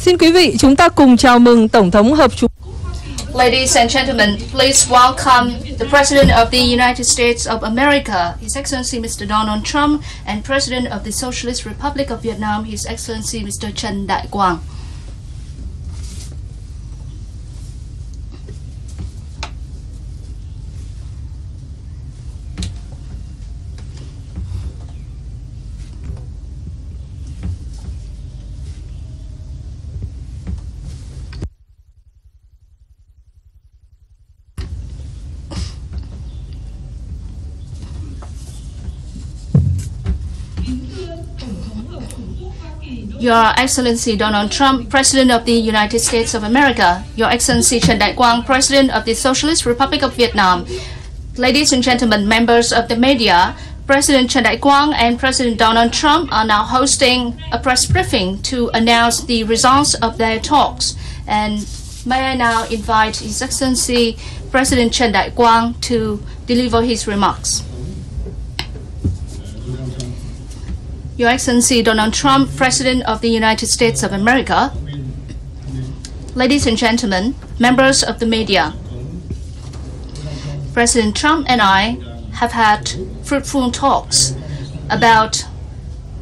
Xin quý vị, chúng ta cùng chào mừng Tổng thống Hợp chủng. Ladies and gentlemen, please welcome the President of the United States of America, His Excellency Mr. Donald Trump, and President of the Socialist Republic of Vietnam, His Excellency Mr. Trần Đại Quang. Your Excellency Donald Trump, President of the United States of America, Your Excellency Trần Đại Quang, President of the Socialist Republic of Vietnam, ladies and gentlemen, members of the media, President Trần Đại Quang and President Donald Trump are now hosting a press briefing to announce the results of their talks. And may I now invite His Excellency President Trần Đại Quang to deliver his remarks. Your Excellency Donald Trump, President of the United States of America, ladies and gentlemen, members of the media, President Trump and I have had fruitful talks about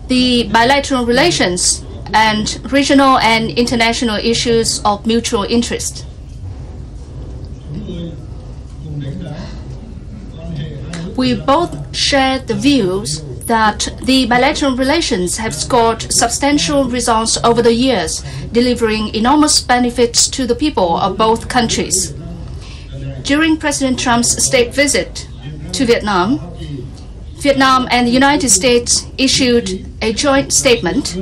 the bilateral relations and regional and international issues of mutual interest. We both share the views that the bilateral relations have scored substantial results over the years, delivering enormous benefits to the people of both countries. During President Trump's state visit to Vietnam, Vietnam and the United States issued a joint statement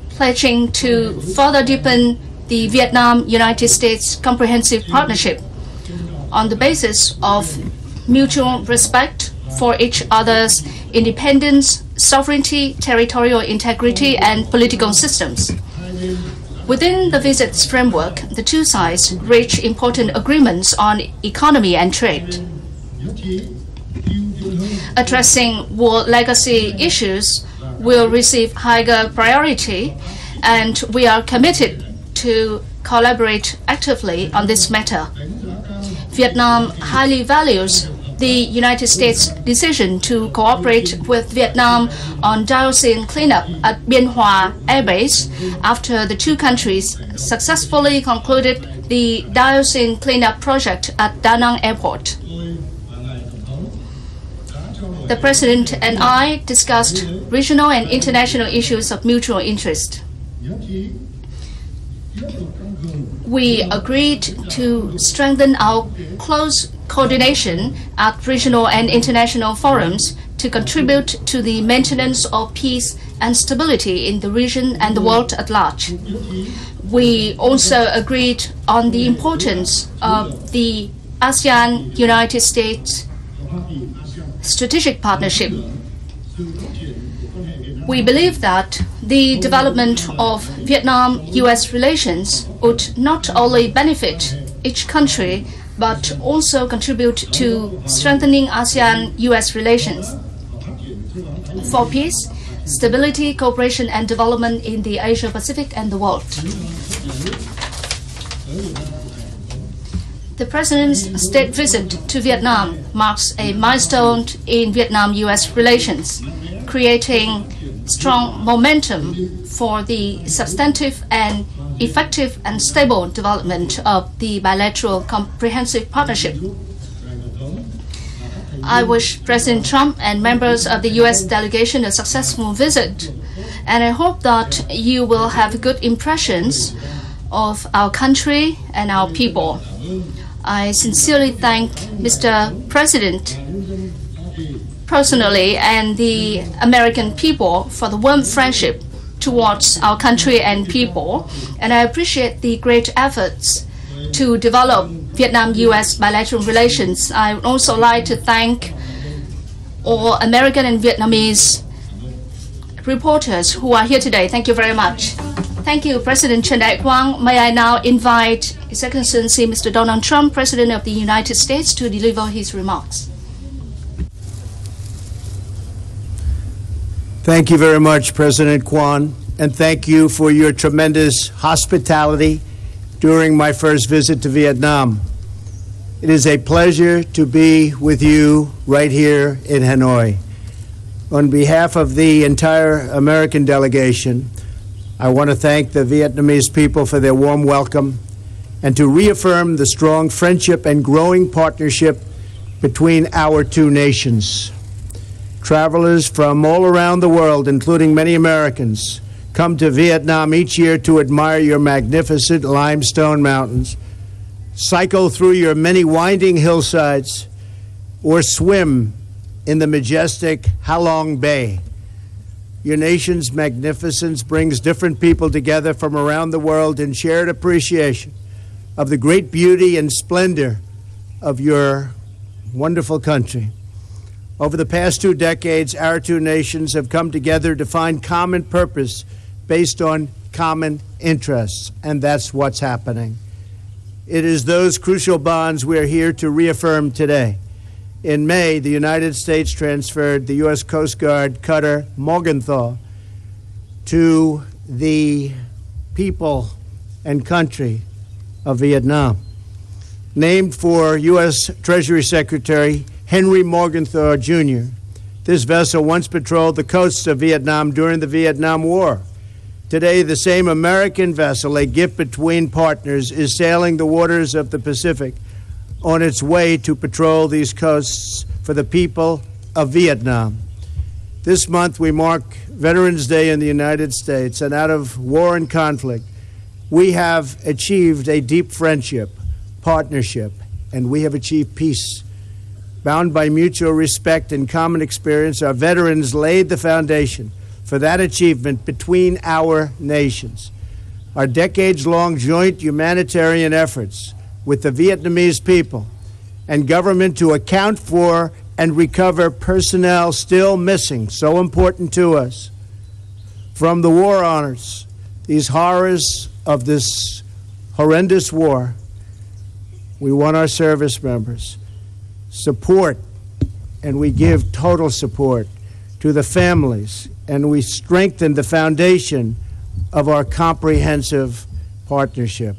pledging to further deepen the Vietnam-United States Comprehensive Partnership on the basis of mutual respect for each other's independence, sovereignty, territorial integrity, and political systems. Within the visit's framework, the two sides reached important agreements on economy and trade. Addressing war legacy issues will receive higher priority, and we are committed to collaborate actively on this matter. Vietnam highly values the United States' decision to cooperate with Vietnam on dioxin cleanup at Bien Hoa Air Base after the two countries successfully concluded the dioxin cleanup project at Da Nang Airport. The President and I discussed regional and international issues of mutual interest. We agreed to strengthen our close coordination at regional and international forums to contribute to the maintenance of peace and stability in the region and the world at large. We also agreed on the importance of the ASEAN-United States strategic partnership. We believe that the development of Vietnam-US relations would not only benefit each country but also contribute to strengthening ASEAN-US relations for peace, stability, cooperation, and development in the Asia-Pacific and the world. The President's state visit to Vietnam marks a milestone in Vietnam-US relations, creating strong momentum for the substantive and effective and stable development of the bilateral comprehensive partnership. I wish President Trump and members of the U.S. delegation a successful visit, and I hope that you will have good impressions of our country and our people. I sincerely thank Mr. President personally and the American people for the warm friendship towards our country and people, and I appreciate the great efforts to develop Vietnam-US bilateral relations. I would also like to thank all American and Vietnamese reporters who are here today. Thank you very much. Thank you, President Trần Đại Quang. May I now invite His Excellency Mr. Donald Trump, President of the United States, to deliver his remarks. Thank you very much, President Quang. and thank you for your tremendous hospitality during my first visit to Vietnam. It is a pleasure to be with you right here in Hanoi. On behalf of the entire American delegation, I want to thank the Vietnamese people for their warm welcome and to reaffirm the strong friendship and growing partnership between our two nations. Travelers from all around the world, including many Americans, come to Vietnam each year to admire your magnificent limestone mountains, cycle through your many winding hillsides, or swim in the majestic Ha Long Bay. Your nation's magnificence brings different people together from around the world in shared appreciation of the great beauty and splendor of your wonderful country. Over the past 2 decades, our two nations have come together to find common purpose based on common interests, and that's what's happening. It is those crucial bonds we are here to reaffirm today. In May, the United States transferred the U.S. Coast Guard cutter Morgenthau to the people and country of Vietnam. Named for U.S. Treasury Secretary Henry Morgenthau, Jr., this vessel once patrolled the coasts of Vietnam during the Vietnam War. Today, the same American vessel, a gift between partners, is sailing the waters of the Pacific on its way to patrol these coasts for the people of Vietnam. This month, we mark Veterans Day in the United States, and out of war and conflict, we have achieved a deep friendship, partnership, and we have achieved peace. Bound by mutual respect and common experience, our veterans laid the foundation for that achievement between our nations. Our decades-long joint humanitarian efforts with the Vietnamese people and government to account for and recover personnel still missing, so important to us. From the war honors, these horrors of this horrendous war, we want our service members support, and we give total support to the families, and we strengthen the foundation of our comprehensive partnership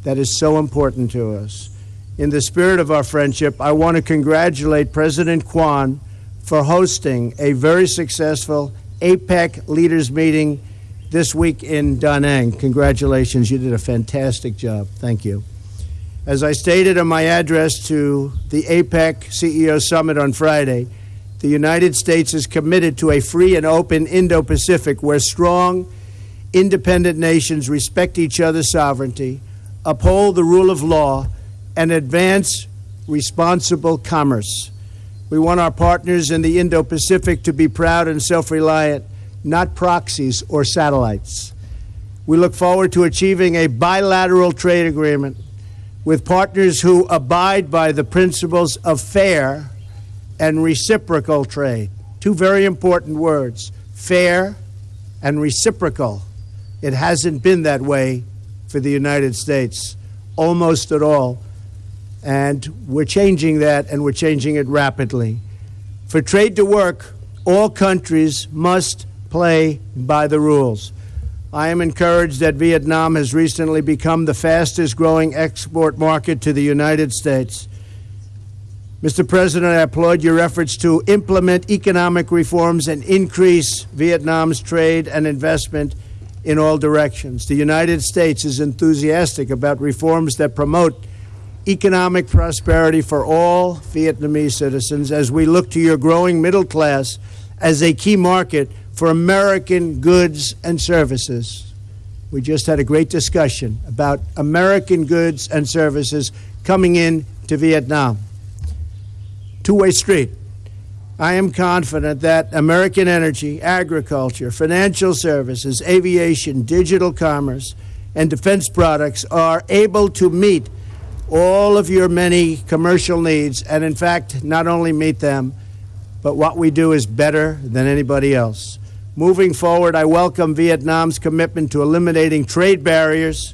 that is so important to us. In the spirit of our friendship, I want to congratulate President Quang for hosting a very successful APEC leaders meeting this week in Da Nang. Congratulations, you did a fantastic job. Thank you. As I stated in my address to the APEC CEO Summit on Friday, the United States is committed to a free and open Indo-Pacific where strong, independent nations respect each other's sovereignty, uphold the rule of law, and advance responsible commerce. We want our partners in the Indo-Pacific to be proud and self-reliant, not proxies or satellites. We look forward to achieving a bilateral trade agreement with partners who abide by the principles of fair and reciprocal trade. Two very important words, fair and reciprocal. It hasn't been that way for the United States, almost at all. And we're changing that, and we're changing it rapidly. For trade to work, all countries must play by the rules. I am encouraged that Vietnam has recently become the fastest growing export market to the United States. Mr. President, I applaud your efforts to implement economic reforms and increase Vietnam's trade and investment in all directions. The United States is enthusiastic about reforms that promote economic prosperity for all Vietnamese citizens as we look to your growing middle class as a key market for American goods and services. We just had a great discussion about American goods and services coming in to Vietnam. Two-way street. I am confident that American energy, agriculture, financial services, aviation, digital commerce, and defense products are able to meet all of your many commercial needs, and in fact, not only meet them, but what we do is better than anybody else. Moving forward, I welcome Vietnam's commitment to eliminating trade barriers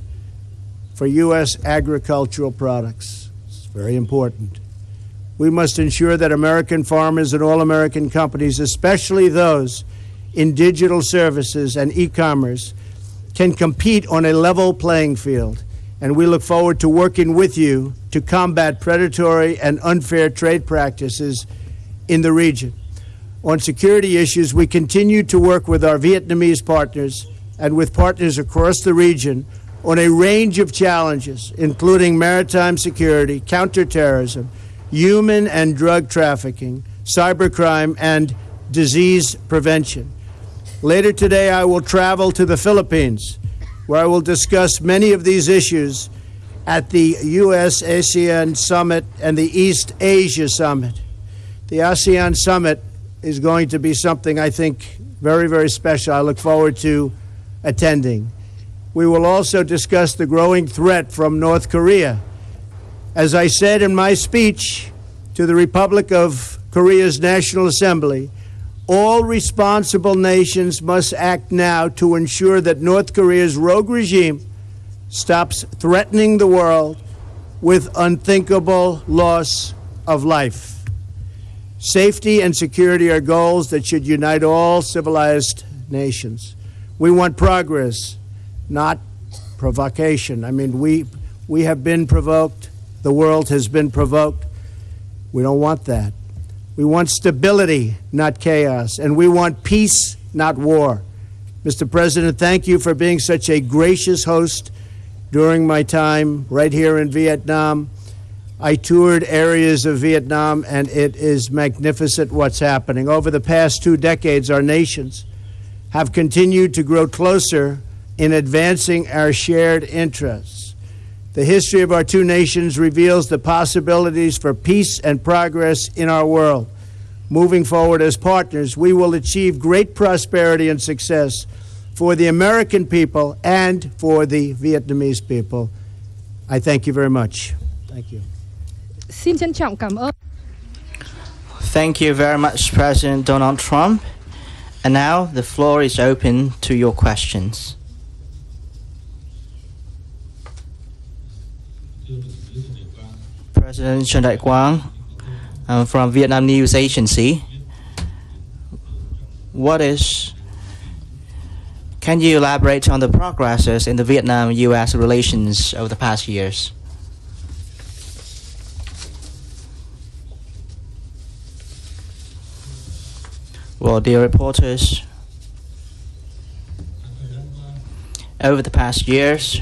for U.S. agricultural products. It's very important. We must ensure that American farmers and all American companies, especially those in digital services and e-commerce can compete on a level playing field. And we look forward to working with you to combat predatory and unfair trade practices in the region. On security issues, we continue to work with our Vietnamese partners and with partners across the region on a range of challenges, including maritime security, counterterrorism, human and drug trafficking, cybercrime, and disease prevention. Later today, I will travel to the Philippines, where I will discuss many of these issues at the U.S.-ASEAN Summit and the East Asia Summit. The ASEAN Summit is going to be something, I think, very, very special. I look forward to attending. We will also discuss the growing threat from North Korea. As I said in my speech to the Republic of Korea's National Assembly, all responsible nations must act now to ensure that North Korea's rogue regime stops threatening the world with unthinkable loss of life. Safety and security are goals that should unite all civilized nations. We want progress, not provocation. I mean, we have been provoked. The world has been provoked. We don't want that. We want stability, not chaos. And we want peace, not war. Mr. President, thank you for being such a gracious host during my time right here in Vietnam. I toured areas of Vietnam, and it is magnificent what's happening. Over the past 2 decades, our nations have continued to grow closer in advancing our shared interests. The history of our 2 nations reveals the possibilities for peace and progress in our world. Moving forward as partners, we will achieve great prosperity and success for the American people and for the Vietnamese people. I thank you very much. Thank you. Xin trân trọng cảm ơn. Thank you very much, President Donald Trump. And now the floor is open to your questions. President Trần Đại Quang from Vietnam News Agency. Can you elaborate on the progresses in the Vietnam-U.S. relations over the past years? Well, dear reporters, over the past years,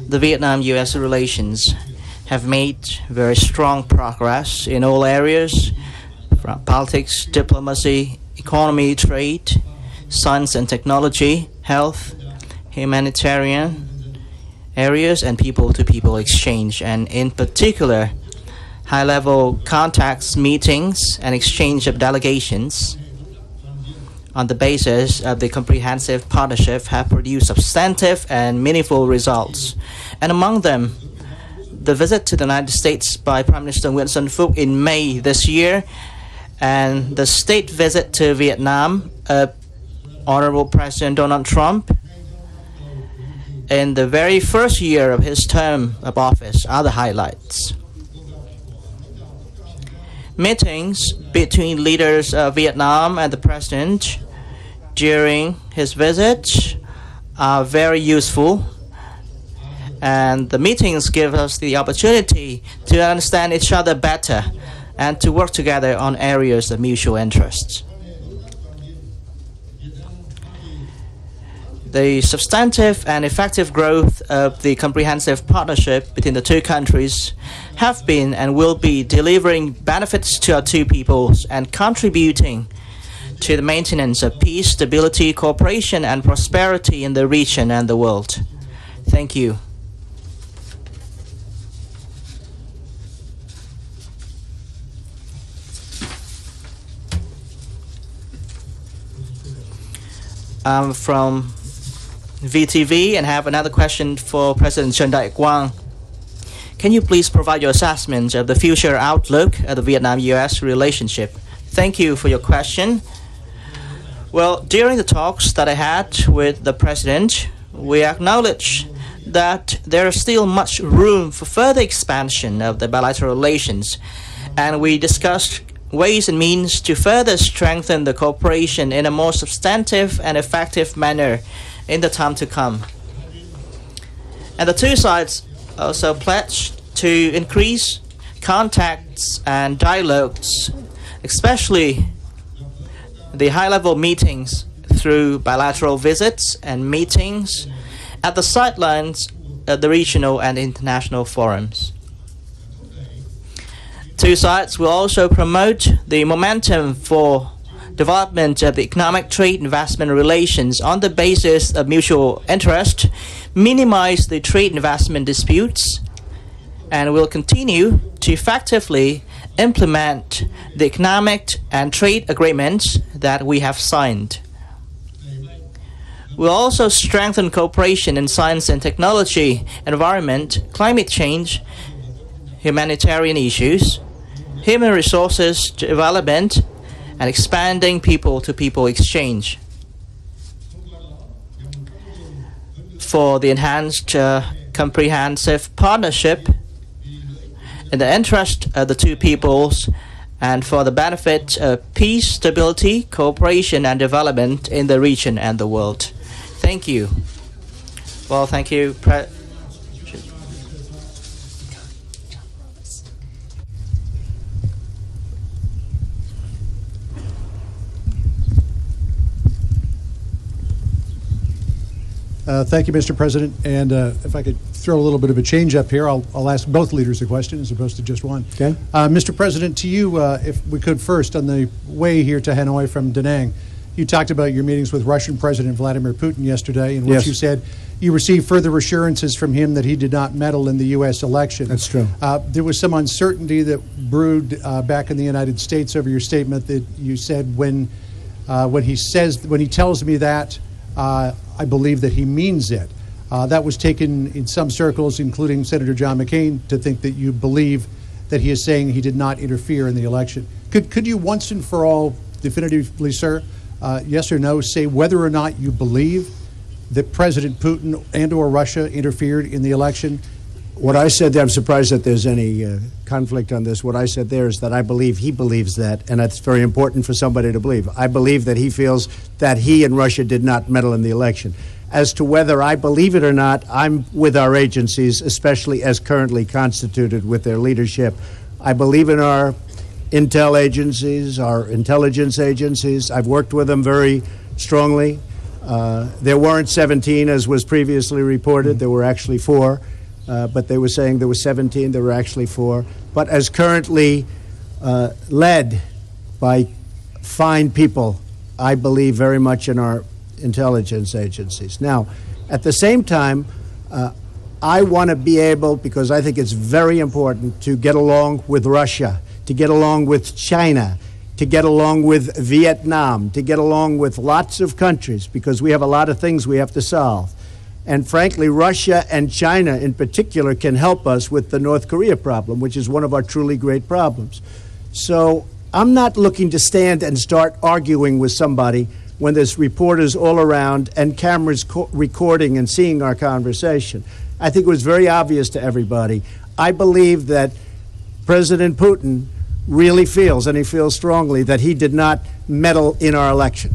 the Vietnam-U.S. relations have made very strong progress in all areas, from politics, diplomacy, economy, trade, science and technology, health, humanitarian areas, and people-to-people exchange, and in particular, high-level contacts, meetings, and exchange of delegations on the basis of the comprehensive partnership have produced substantive and meaningful results. And among them, the visit to the United States by Prime Minister Nguyễn Xuân Phúc in May this year, and the state visit to Vietnam of Honorable President Donald Trump in the very first year of his term of office are the highlights. Meetings between leaders of Vietnam and the President during his visit are very useful, and the meetings give us the opportunity to understand each other better and to work together on areas of mutual interest. The substantive and effective growth of the comprehensive partnership between the 2 countries have been and will be delivering benefits to our 2 peoples and contributing to the maintenance of peace, stability, cooperation, and prosperity in the region and the world. Thank you. I'm from VTV and have another question for President Trần Đại Quang. Can you please provide your assessment of the future outlook of the Vietnam-U.S. relationship? Thank you for your question. Well, during the talks that I had with the President, we acknowledge that there is still much room for further expansion of the bilateral relations, and we discussed ways and means to further strengthen the cooperation in a more substantive and effective manner in the time to come. And the two sides also pledged to increase contacts and dialogues, especially the high-level meetings through bilateral visits and meetings at the sidelines of the regional and international forums. Two sides will also promote the momentum for development of economic trade investment relations on the basis of mutual interest, minimize the trade investment disputes, and will continue to effectively implement the economic and trade agreements that we have signed. We'll also strengthen cooperation in science and technology, environment, climate change, humanitarian issues, human resources development, and expanding people-to-people exchange. For the enhanced comprehensive partnership in the interest of the two peoples and for the benefit of peace, stability, cooperation, and development in the region and the world. Thank you. Well, thank you. Thank you, Mr. President. And if I could throw a little bit of a change up here, I'll ask both leaders a question as opposed to just one. Okay. Mr. President, to you, if we could first, on the way here to Hanoi from Da Nang, you talked about your meetings with Russian President Vladimir Putin yesterday, in which Yes. you said you received further assurances from him that he did not meddle in the U.S. election. That's true. There was some uncertainty that brewed back in the United States over your statement that you said when he tells me that, I believe that he means it. That was taken in some circles, including Senator John McCain, to think that you believe that he is saying he did not interfere in the election. Could you once and for all, definitively, sir, yes or no, say whether or not you believe that President Putin and or Russia interfered in the election? What I said there, I'm surprised that there's any conflict on this. What I said there is that I believe he believes that, and that's very important for somebody to believe. I believe that he feels that he and Russia did not meddle in the election. As to whether I believe it or not, I'm with our agencies, especially as currently constituted with their leadership. I believe in our intel agencies, our intelligence agencies. I've worked with them very strongly. There weren't 17, as was previously reported. There were actually 4. But they were saying there were 17, there were actually 4. But as currently led by fine people, I believe very much in our intelligence agencies. Now, at the same time, I want to be able, because I think it's very important, to get along with Russia, to get along with China, to get along with Vietnam, to get along with lots of countries, because we have a lot of things we have to solve. And frankly, Russia and China in particular can help us with the North Korea problem, which is one of our truly great problems. So I'm not looking to stand and start arguing with somebody when there's reporters all around and cameras recording and seeing our conversation. I think it was very obvious to everybody. I believe that President Putin really feels, and he feels strongly, that he did not meddle in our election.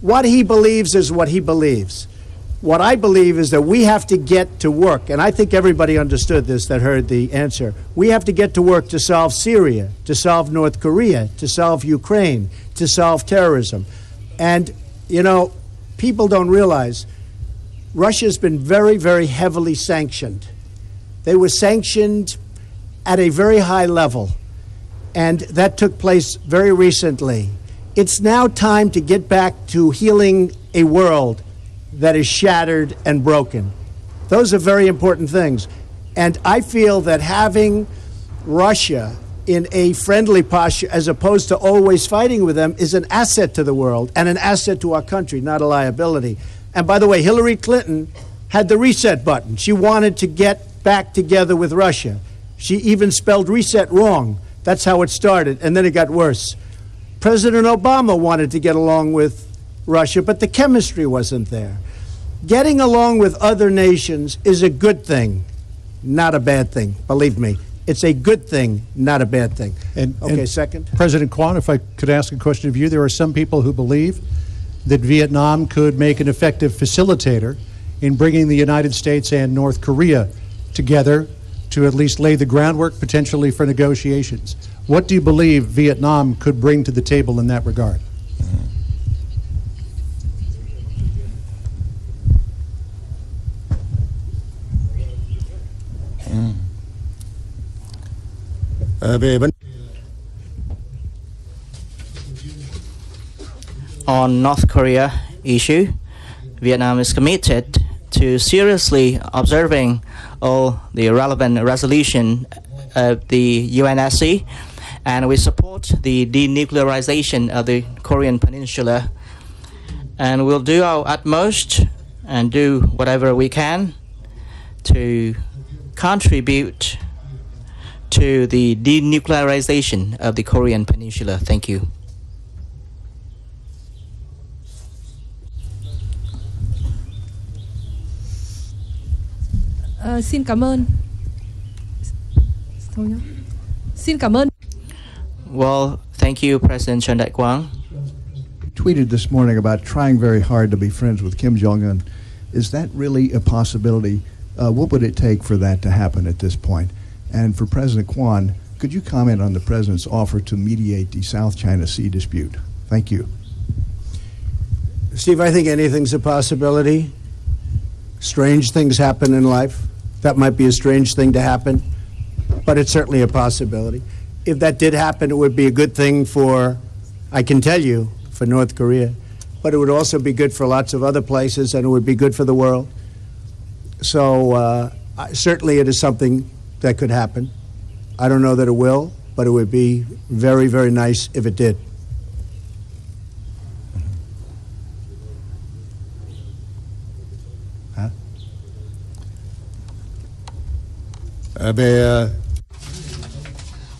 What he believes is what he believes. What I believe is that we have to get to work, and I think everybody understood this that heard the answer. We have to get to work to solve Syria, to solve North Korea, to solve Ukraine, to solve terrorism. And, you know, people don't realize Russia's been very, very heavily sanctioned. They were sanctioned at a very high level, and that took place very recently. It's now time to get back to healing a world that is shattered and broken. Those are very important things. And I feel that having Russia in a friendly posture as opposed to always fighting with them is an asset to the world and an asset to our country, not a liability. And by the way, Hillary Clinton had the reset button. She wanted to get back together with Russia. She even spelled reset wrong. That's how it started, and then it got worse. President Obama wanted to get along with Russia, but the chemistry wasn't there. Getting along with other nations is a good thing, not a bad thing, believe me. It's a good thing, not a bad thing. And second. President Quang, if I could ask a question of you, there are some people who believe that Vietnam could make an effective facilitator in bringing the United States and North Korea together to at least lay the groundwork potentially for negotiations. What do you believe Vietnam could bring to the table in that regard? On North Korea issue, Vietnam is committed to seriously observing all the relevant resolution of the UNSC, and we support the denuclearization of the Korean Peninsula, and we'll do our utmost and do whatever we can to contribute to the denuclearization of the Korean Peninsula. Thank you. Xin cảm ơn. Xin cảm ơn. Well, thank you, President Chun Dai-Quang. Tweeted this morning about trying very hard to be friends with Kim Jong-un. Is that really a possibility? What would it take for that to happen at this point? And for President Quang, could you comment on the President's offer to mediate the South China Sea dispute? Thank you. Steve, I think anything's a possibility. Strange things happen in life. That might be a strange thing to happen, but it's certainly a possibility. If that did happen, it would be a good thing for, I can tell you, for North Korea, but it would also be good for lots of other places, and it would be good for the world. So certainly it is something that could happen. I don't know that it will, but it would be very, very nice if it did.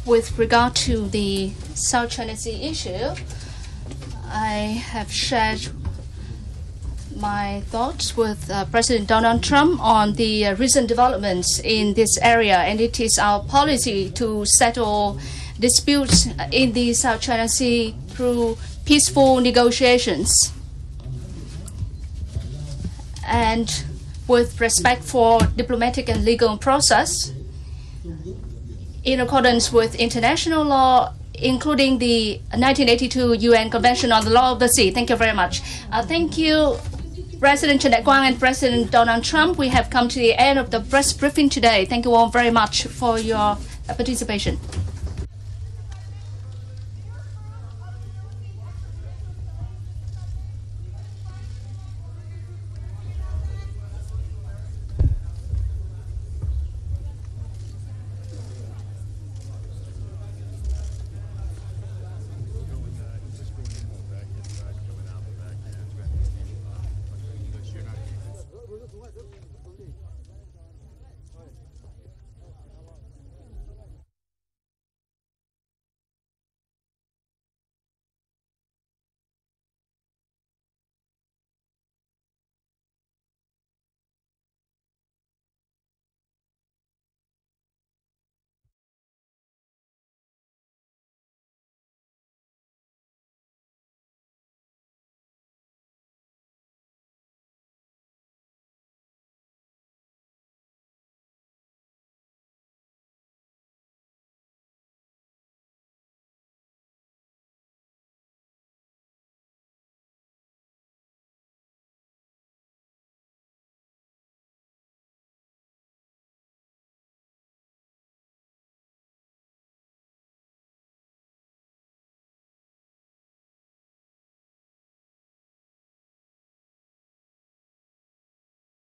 With regard to the South China Sea issue, I have shared my thoughts with President Donald Trump on the recent developments in this area, and it is our policy to settle disputes in the South China Sea through peaceful negotiations and with respect for diplomatic and legal process in accordance with international law, including the 1982 UN Convention on the Law of the Sea. Thank you very much. Thank you, President Chun Dai-Quang and President Donald Trump. We have come to the end of the press briefing today. Thank you all very much for your participation.